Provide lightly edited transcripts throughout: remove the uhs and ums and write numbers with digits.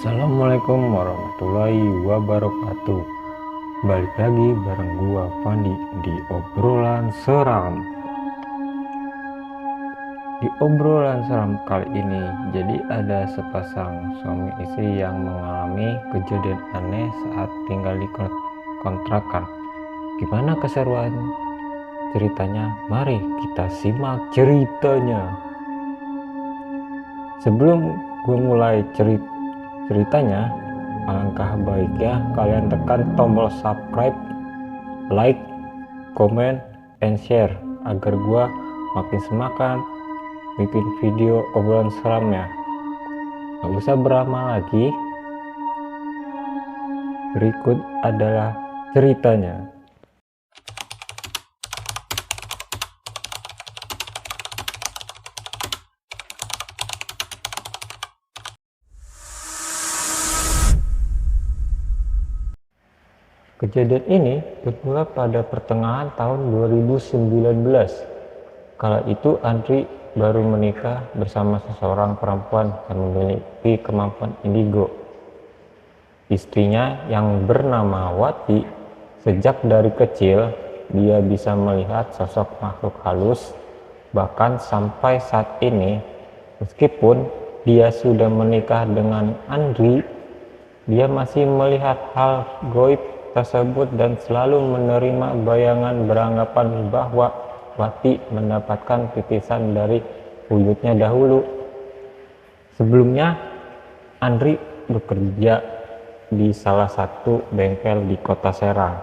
Assalamualaikum warahmatullahi wabarakatuh. Balik lagi bareng gua Pandi di obrolan seram. Di obrolan seram kali ini, jadi ada sepasang suami istri yang mengalami kejadian aneh saat tinggal di kontrakan. Gimana keseruan ceritanya? Mari kita simak ceritanya. Sebelum gue mulai ceritanya, alangkah baiknya kalian tekan tombol subscribe, like, comment, and share agar gua makin semangat bikin video obrolan seramnya. Gak usah berlama lagi, berikut adalah ceritanya. Kejadian ini bermula pada pertengahan tahun 2019. Kala itu Andri baru menikah bersama seseorang perempuan yang memiliki kemampuan indigo. Istrinya yang bernama Wati, sejak dari kecil dia bisa melihat sosok makhluk halus. Bahkan sampai saat ini, meskipun dia sudah menikah dengan Andri, dia masih melihat hal goib tersebut dan selalu menerima bayangan beranggapan bahwa Wati mendapatkan titisan dari wujudnya dahulu. Sebelumnya, Andri bekerja di salah satu bengkel di kota Serang.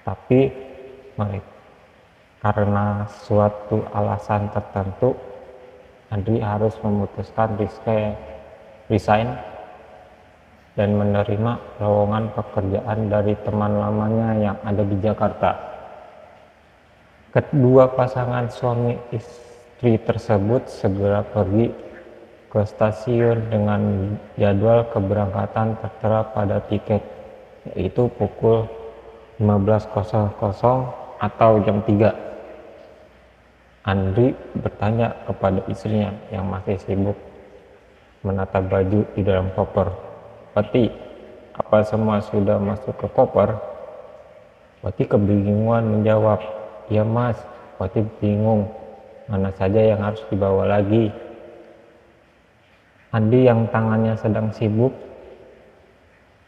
Tapi karena suatu alasan tertentu, Andri harus memutuskan resign dan menerima lowongan pekerjaan dari teman lamanya yang ada di Jakarta. Kedua pasangan suami istri tersebut segera pergi ke stasiun dengan jadwal keberangkatan tertera pada tiket, yaitu pukul 15.00 atau jam 3. Andri bertanya kepada istrinya yang masih sibuk menata baju di dalam koper, "Wati, apa semua sudah masuk ke koper?" Wati kebingungan menjawab, "Ya mas." Wati bingung mana saja yang harus dibawa lagi. Andi yang tangannya sedang sibuk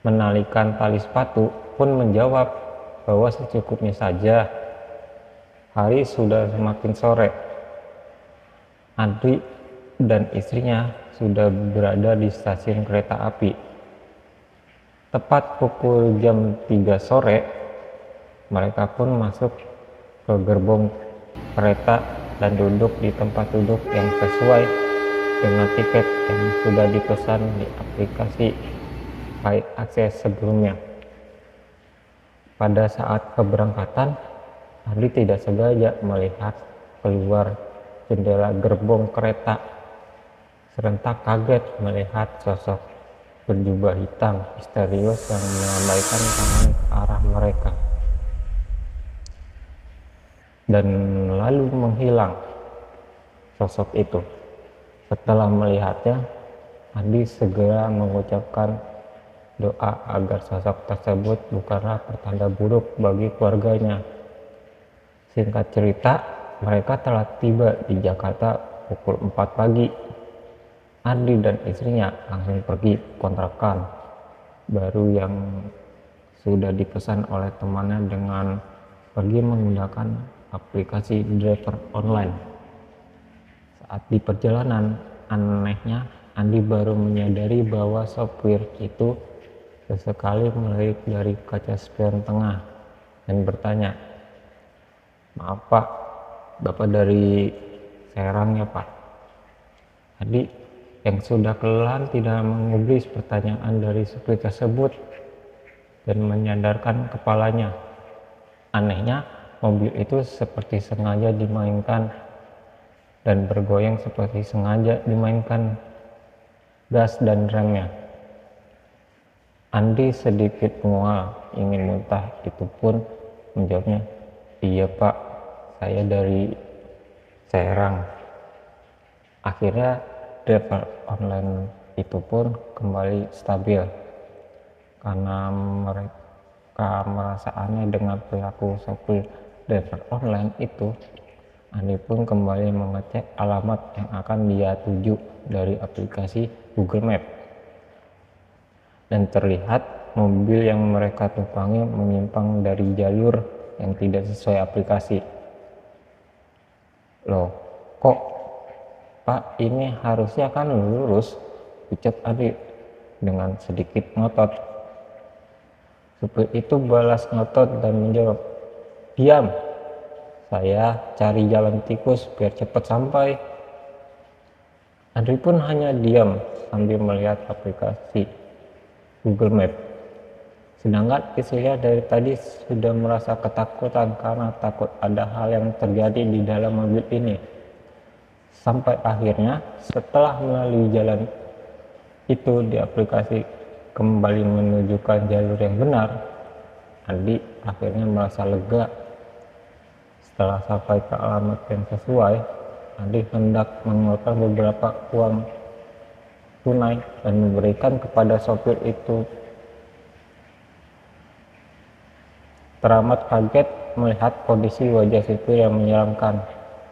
menalikan tali sepatu pun menjawab bahwa secukupnya saja. Hari sudah semakin sore. Andi dan istrinya sudah berada di stasiun kereta api. Tepat pukul jam 3 sore, mereka pun masuk ke gerbong kereta dan duduk di tempat duduk yang sesuai dengan tiket yang sudah dipesan di aplikasi Kai Akses sebelumnya. Pada saat keberangkatan, Andi tidak sengaja melihat keluar jendela gerbong kereta. Serentak kaget melihat sosok berjubah hitam misterius yang melambaikan tangan ke arah mereka dan lalu menghilang. Sosok itu, setelah melihatnya, Andi segera mengucapkan doa agar sosok tersebut bukanlah pertanda buruk bagi keluarganya. Singkat cerita, mereka telah tiba di Jakarta pukul 4 pagi. Andi dan istrinya langsung pergi kontrakan baru yang sudah dipesan oleh temannya dengan pergi menggunakan aplikasi driver online. Saat di perjalanan, anehnya Andi baru menyadari bahwa sopir itu sesekali melirik dari kaca spion tengah dan bertanya, "Maaf Pak, Bapak dari Serang ya Pak?" Andi yang sudah kelelahan tidak mengubris pertanyaan dari supir tersebut dan menyandarkan kepalanya. Anehnya, mobil itu seperti sengaja dimainkan dan bergoyang seperti sengaja dimainkan gas dan remnya. Andi sedikit mual, ingin muntah, itu pun menjawabnya, "Iya Pak, saya dari Serang." Akhirnya driver online itu pun kembali stabil. Karena mereka merasa aneh dengan perilaku sopir driver online itu, Andi pun kembali mengecek alamat yang akan dia tuju dari aplikasi Google Maps. Dan terlihat mobil yang mereka tumpangi menyimpang dari jalur yang tidak sesuai aplikasi. Loh, kok Pak, ini harusnya kan lurus, ucap Andi dengan sedikit ngotot. Supir itu balas ngotot dan menjawab, diam, saya cari jalan tikus biar cepat sampai. Andri pun hanya diam sambil melihat aplikasi Google Maps. Sedangkan istrinya dari tadi sudah merasa ketakutan karena takut ada hal yang terjadi di dalam mobil ini. Sampai akhirnya setelah melalui jalan itu di aplikasi kembali menunjukkan jalur yang benar, Andi akhirnya merasa lega. Setelah sampai ke alamat yang sesuai, Andi hendak mengeluarkan beberapa uang tunai dan memberikan kepada sopir itu. Teramat kaget melihat kondisi wajah sopir yang menyeramkan.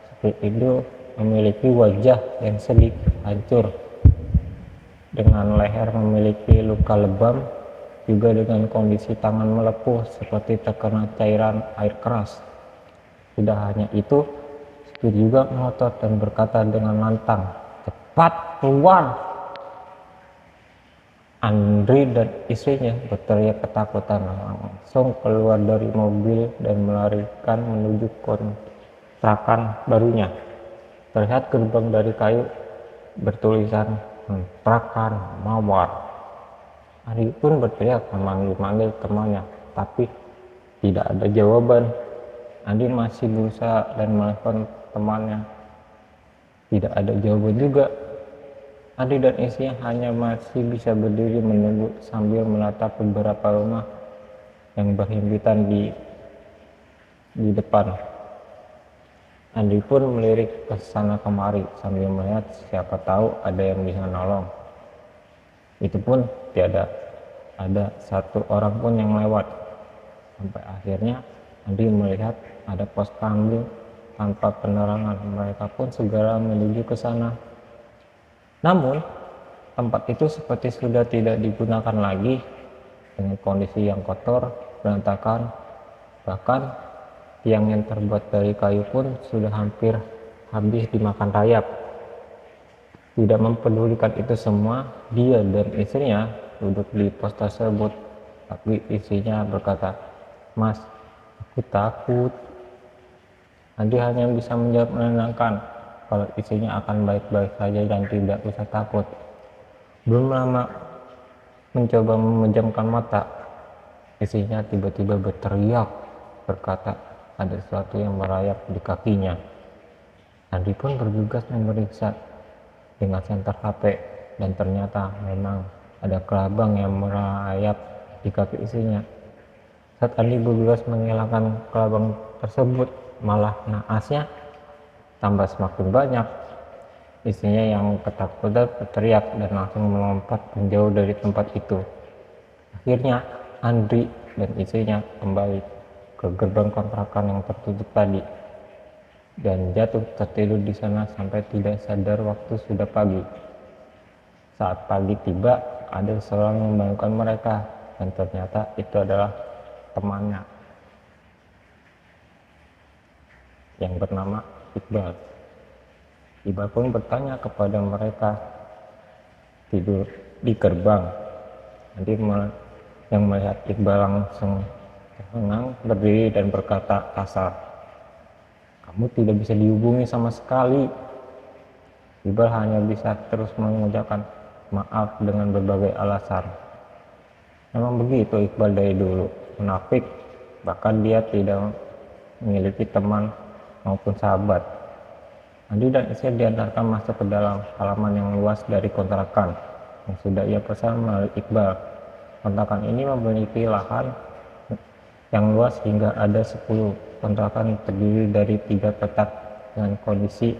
Sopir itu memiliki wajah yang sedikit hancur, dengan leher memiliki luka lebam, juga dengan kondisi tangan melepuh seperti terkena cairan air keras. Tidak hanya itu, sopir juga ngotot dan berkata dengan lantang, cepat keluar. Andri dan istrinya berteriak ketakutan, langsung keluar dari mobil dan melarikan menuju kontrakan barunya. Terlihat gerbang dari kayu bertulisan kontrakan Mawar. Andri pun berteriak memanggil temannya, tapi tidak ada jawaban. Andri masih berusaha dan menelepon temannya, tidak ada jawaban juga. Andi dan istrinya hanya masih bisa berdiri menunggu sambil menatap beberapa rumah yang berhimpitan di depan. Andi pun melirik ke sana kemari sambil melihat siapa tahu ada yang bisa nolong. Itu pun tiada ada satu orang pun yang lewat. Sampai akhirnya Andi melihat ada pos kambing tanpa penerangan. Mereka pun segera menuju ke sana. Namun, tempat itu seperti sudah tidak digunakan lagi, dengan kondisi yang kotor, berantakan, bahkan tiang yang terbuat dari kayu pun sudah hampir habis dimakan rayap. Tidak mempedulikan itu semua, dia dan istrinya duduk di pos tersebut, tapi istrinya berkata, "Mas, aku takut." Andi hanya bisa menjawab menenangkan kalau istrinya akan baik-baik saja dan tidak usah takut. Belum lama mencoba memejamkan mata, istrinya tiba-tiba berteriak, berkata ada sesuatu yang merayap di kakinya. Andi pun bergegas memeriksa dengan senter HP dan ternyata memang ada kelabang yang merayap di kaki istrinya. Saat Andi bergegas menghilangkan kelabang tersebut, malah naasnya tambah semakin banyak. Istrinya yang ketakutan berteriak dan langsung melompat menjauh dari tempat itu. Akhirnya Andri dan istrinya kembali ke gerbang kontrakan yang tertutup tadi dan jatuh tertidur di sana sampai tidak sadar waktu sudah pagi. Saat pagi tiba, ada seorang yang membangunkan mereka dan ternyata itu adalah temannya yang bernama Iqbal. Iqbal pun bertanya kepada mereka tidur di gerbang. Nanti yang melihat Iqbal langsung terhengang berdiri dan berkata kasar, "Kamu tidak bisa dihubungi sama sekali." Iqbal hanya bisa terus mengucapkan maaf dengan berbagai alasan. Memang begitu Iqbal dari dulu, munafik, bahkan dia tidak memiliki teman maupun sahabat. Andi dan istri diantarkan masuk ke dalam halaman yang luas dari kontrakan yang sudah ia pesan melalui Iqbal. Kontrakan ini memiliki lahan yang luas hingga ada 10 kontrakan terdiri dari 3 petak dengan kondisi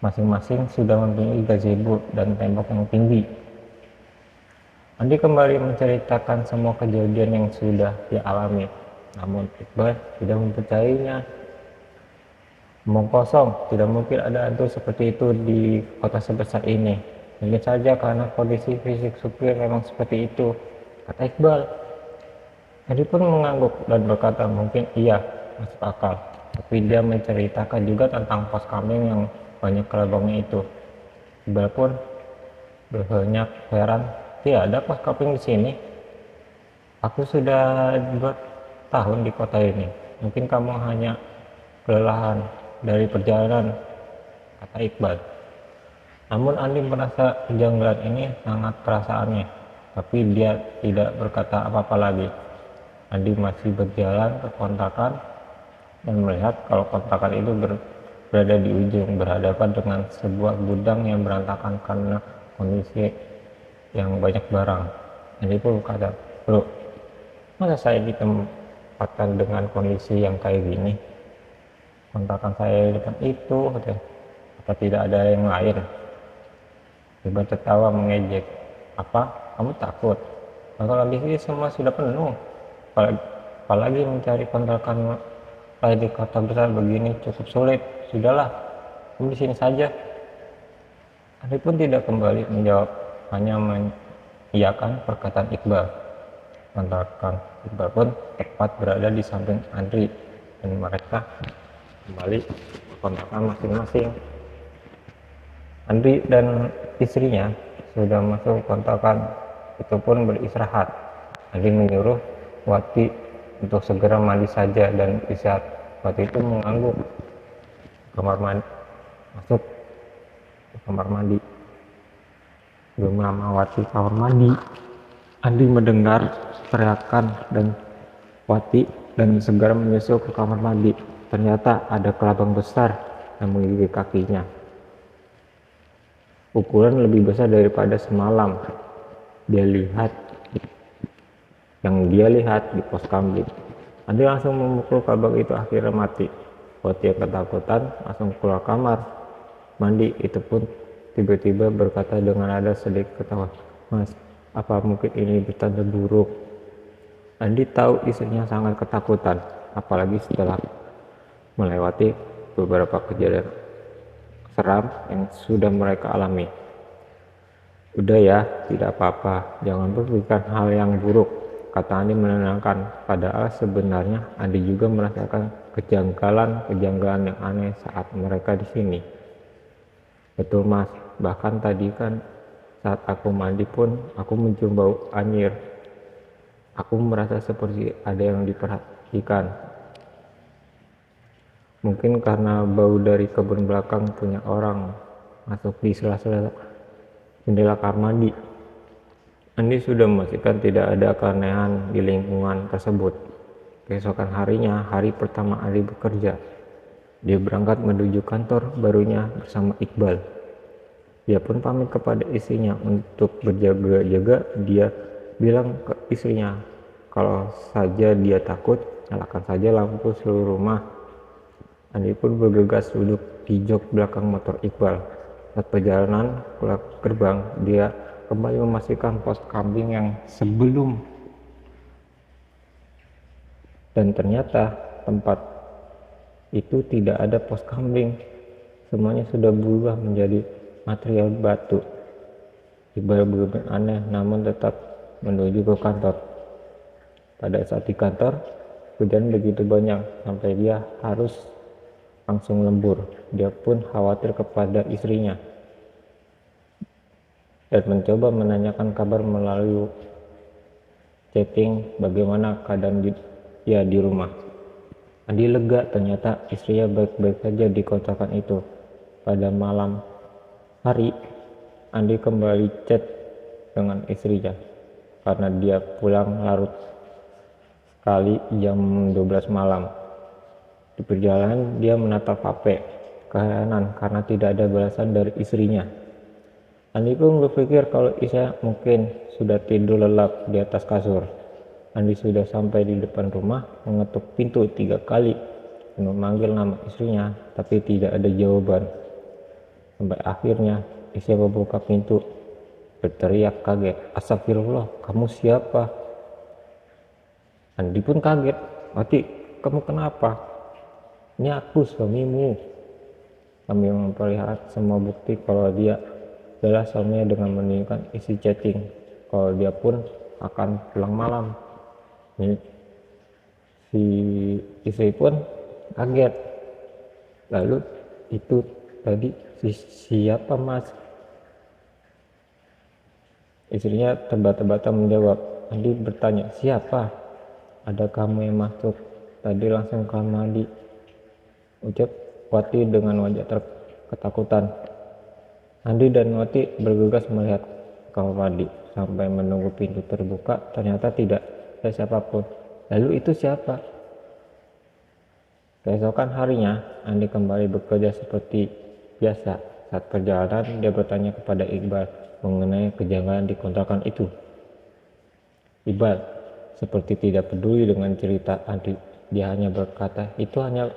Masing-masing sudah mempunyai gazebo dan tembok yang tinggi. Andi kembali menceritakan semua kejadian yang sudah dia alami, namun Iqbal tidak mempercayainya. Omong kosong, tidak mungkin ada hantu seperti itu di kota sebesar ini. Mungkin saja karena kondisi fisik supir memang seperti itu, kata Iqbal. Andi pun mengangguk dan berkata mungkin iya, masuk akal. Tapi dia menceritakan juga tentang pos kambing yang banyak kelabangnya itu. Iqbal pun berbanyak heran, tidak ada pos kambing di sini. Aku sudah 2 tahun di kota ini. Mungkin kamu hanya kelelahan dari perjalanan, kata Iqbal. Namun Andi merasa kejanggalan ini sangat perasaannya, tapi dia tidak berkata apa-apa lagi. Andi masih berjalan ke kontrakan dan melihat kalau kontrakan itu berada di ujung, berhadapan dengan sebuah gudang yang berantakan karena kondisi yang banyak barang. Andi pun berkata, bro, masa saya ditempatkan dengan kondisi yang kayak gini? Kontrakan saya di depan itu, apa tidak ada yang lain? Iqbal tertawa mengejek. Apa? Kamu takut? Kalau di sini semua sudah penuh. Apalagi mencari kontrakan lain di kota besar begini cukup sulit. Sudahlah, kamu di sini saja. Andi pun tidak kembali menjawab, hanya mengiyakan perkataan Iqbal. Kontrakan Iqbal pun tepat berada di samping Andri dan mereka kembali ke kontrakan masing-masing. Andri dan istrinya sudah masuk kontrakan itu pun beristirahat. Andri menyuruh Wati untuk segera mandi saja dan istirahat. Wati itu mengangguk masuk ke kamar mandi. Belum lama Wati kamar mandi, Andri mendengar teriakan dan Wati dan segera menyusul ke kamar mandi. Ternyata ada kelabang besar yang menggigit kakinya. Ukuran lebih besar daripada semalam yang dia lihat di pos kambing. Andi langsung memukul kelabang itu, akhirnya mati. Wati yang ketakutan langsung keluar kamar mandi itu pun tiba-tiba berkata dengan nada sedikit ketawa, Mas, apa mungkin ini bertanda buruk? Andi tahu istrinya sangat ketakutan, apalagi setelah melewati beberapa kejadian seram yang sudah mereka alami. Udah ya, tidak apa-apa, jangan berpikir hal yang buruk, kata Andi menenangkan. Padahal sebenarnya Andi juga merasakan kejanggalan yang aneh saat mereka di sini. Betul Mas, bahkan tadi kan saat aku mandi pun aku mencium bau anyir. Aku merasa seperti ada yang diperhatikan. Mungkin karena bau dari kebun belakang punya orang masuk di sela-sela jendela kamar mandi. Andi sudah memastikan tidak ada keanehan di lingkungan tersebut. Keesokan harinya, hari pertama Andi bekerja. Dia berangkat menuju kantor barunya bersama Iqbal. Dia pun pamit kepada istrinya untuk berjaga-jaga. Dia bilang ke istrinya, kalau saja dia takut, nyalakan saja lampu seluruh rumah. Andi pun bergegas duduk di jok belakang motor Iqbal. Saat perjalanan keluar gerbang, dia kembali memastikan pos kambing yang sebelum. Dan ternyata tempat itu tidak ada pos kambing. Semuanya sudah berubah menjadi material batu. Iqbal benar-benar aneh, namun tetap menuju ke kantor. Pada saat di kantor, hujan begitu banyak sampai dia harus langsung lembur. Dia pun khawatir kepada istrinya dan mencoba menanyakan kabar melalui chatting bagaimana keadaan dia di rumah. Andi lega, ternyata istrinya baik-baik saja di kontrakan itu. Pada malam hari, Andi kembali chat dengan istrinya karena dia pulang larut sekali jam 12 malam. Di perjalanan dia menatap HP, keheranan karena tidak ada balasan dari istrinya. Andi pun berpikir kalau istrinya mungkin sudah tidur lelap di atas kasur. Andi sudah sampai di depan rumah, mengetuk pintu 3 kali dan memanggil nama istrinya, tapi tidak ada jawaban. Sampai akhirnya istri membuka pintu, berteriak kaget, "Astagfirullah, kamu siapa?" Andi pun kaget. "Wati, kamu kenapa?" "Ini aku, suamimu," sambil memperlihatkan semua bukti kalau dia adalah suaminya dengan menunjukkan isi chatting kalau dia pun akan pulang malam. Ini si istri pun kaget. "Lalu itu tadi siapa, Mas?" Istrinya tebak-tebakan menjawab. Andi bertanya, "Siapa? Ada kamu yang masuk tadi langsung kamar mandi," ucap Wati dengan wajah ketakutan. Andi dan Wati bergegas melihat kamar mandi sampai menunggu pintu terbuka. Ternyata tidak ada siapapun. Lalu itu siapa? Keesokan harinya, Andi kembali bekerja seperti biasa. Saat perjalanan, dia bertanya kepada Iqbal mengenai kejanggalan di kontrakan itu. Iqbal seperti tidak peduli dengan cerita Andi. Dia hanya berkata, "Itu hanya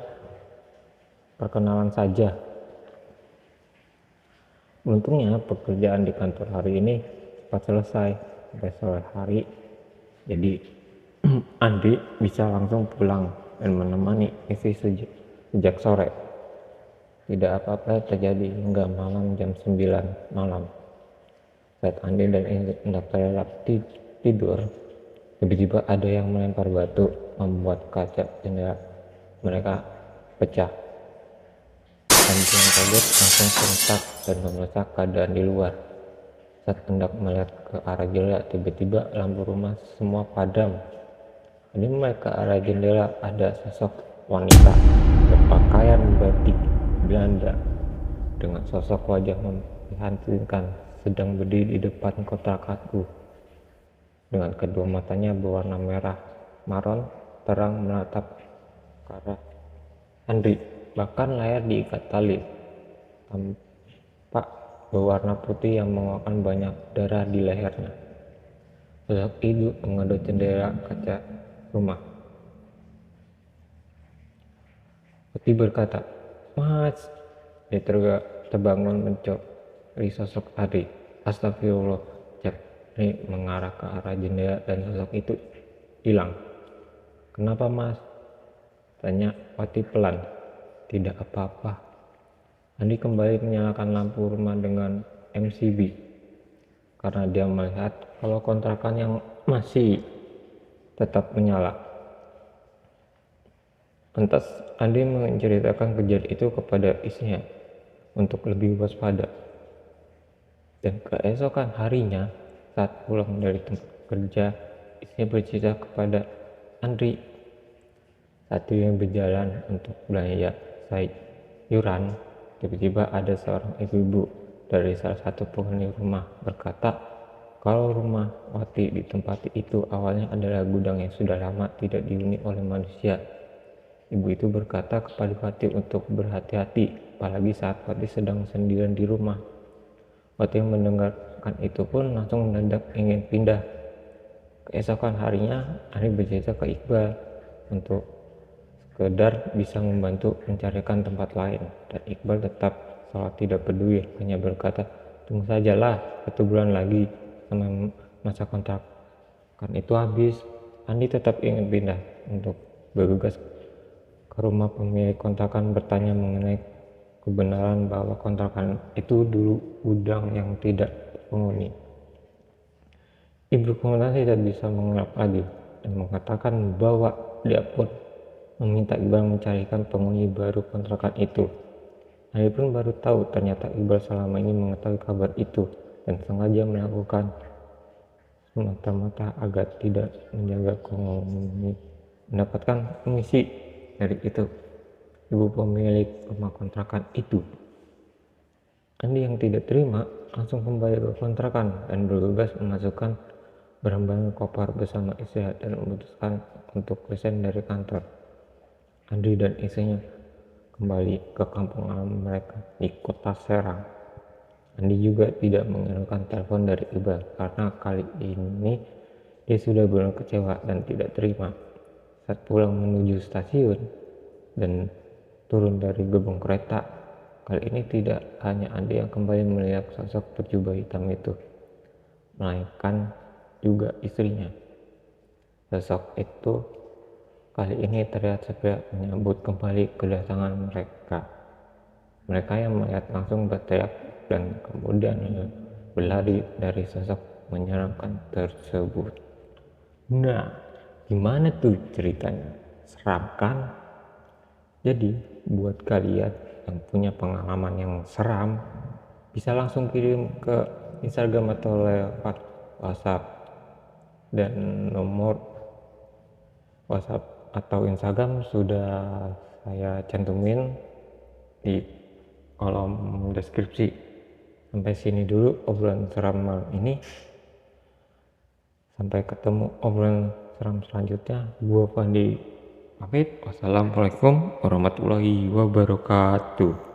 perkenalan saja." Untungnya pekerjaan di kantor hari ini cepat selesai sampai sore hari. Jadi Andi bisa langsung pulang dan menemani istri sejak sore. Tidak apa-apa terjadi hingga malam jam 9 malam. Saat Andi dan istri hendak terlelap tidur, tiba-tiba ada yang melempar batu membuat kaca jendela mereka pecah. Andi yang kaget langsung serentak dan memeriksa keadaan di luar. Saat hendak melihat ke arah jendela, tiba-tiba lampu rumah semua padam. Andi melihat ke arah jendela, ada sosok wanita berpakaian batik Belanda dengan sosok wajah memprihatinkan sedang berdiri di depan kontrakanku. Dengan kedua matanya berwarna merah maron terang menatap ke arah Andi. Bahkan layar diikat tali tampak berwarna putih yang mengeluarkan banyak darah di lehernya. Sosok itu menghadap jendela kaca rumah. Putih berkata, "Mas." Dia terbangun mencari sosok Andi. "Astagfirullah," ucap Andi mengarah ke arah jendela dan sosok itu hilang. "Kenapa, Mas?" tanya Wati pelan. "Tidak apa-apa." Andi kembali menyalakan lampu rumah dengan MCB karena dia melihat kalau kontrakan yang masih tetap menyala. Lantas Andi menceritakan kejadian itu kepada istrinya untuk lebih waspada. Dan keesokan harinya saat pulang dari tempat kerja, istrinya bercerita kepada Andi. Saat dia berjalan untuk belanja sayuran, tiba-tiba ada seorang ibu-ibu dari salah satu penghuni rumah berkata kalau rumah Wati ditempati itu awalnya adalah gudang yang sudah lama tidak dihuni oleh manusia. Ibu itu berkata kepada Wati untuk berhati-hati, apalagi saat Wati sedang sendirian di rumah. Wati yang mendengarkan itu pun langsung mendadak ingin pindah. Keesokan harinya, Andi bercerita ke Iqbal untuk sekedar bisa membantu mencarikan tempat lain, dan Iqbal tetap seolah tidak peduli, hanya berkata, "Tunggu sajalah 1 bulan lagi sampai masa kontrakan itu habis." Andi tetap ingin pindah untuk bergegas ke rumah pemilik kontrakan bertanya mengenai kebenaran bahwa kontrakan itu dulu gudang yang tidak penghuni. Ibu kontrakan tidak bisa mengelak lagi dan mengatakan bahwa dia pun meminta Iqbal mencarikan penghuni baru kontrakan itu. Andi pun baru tahu ternyata Iqbal selama ini mengetahui kabar itu dan sengaja melakukan semata-mata agar tidak menjaga mendapatkan komisi dari itu ibu pemilik rumah kontrakan itu. Andi yang tidak terima langsung kembali ke kontrakan dan bergegas memasukkan barang-barang koper bersama istri dan memutuskan untuk resign dari kantor. Andi dan istrinya kembali ke kampung halaman mereka di kota Serang. Andi juga tidak mengirimkan telepon dari Iqbal karena kali ini dia sudah benar kecewa dan tidak terima. Saat pulang menuju stasiun dan turun dari gerbong kereta, Kali ini tidak hanya Andi yang kembali melihat sosok berjubah hitam itu, melainkan juga istrinya. Sosok itu kali ini terlihat sepihak menyambut kembali kedatangan mereka. Mereka yang melihat langsung berteriak dan kemudian berlari dari sosok menyeramkan tersebut. Nah, gimana tuh ceritanya? Seram kan? Jadi, buat kalian yang punya pengalaman yang seram, bisa langsung kirim ke Instagram atau lewat WhatsApp. Dan nomor WhatsApp atau Instagram sudah saya cantumin di kolom deskripsi. Sampai sini dulu obrolan seram malam ini. Sampai ketemu obrolan seram selanjutnya. Gua Fandi pamit. Wassalamualaikum warahmatullahi wabarakatuh.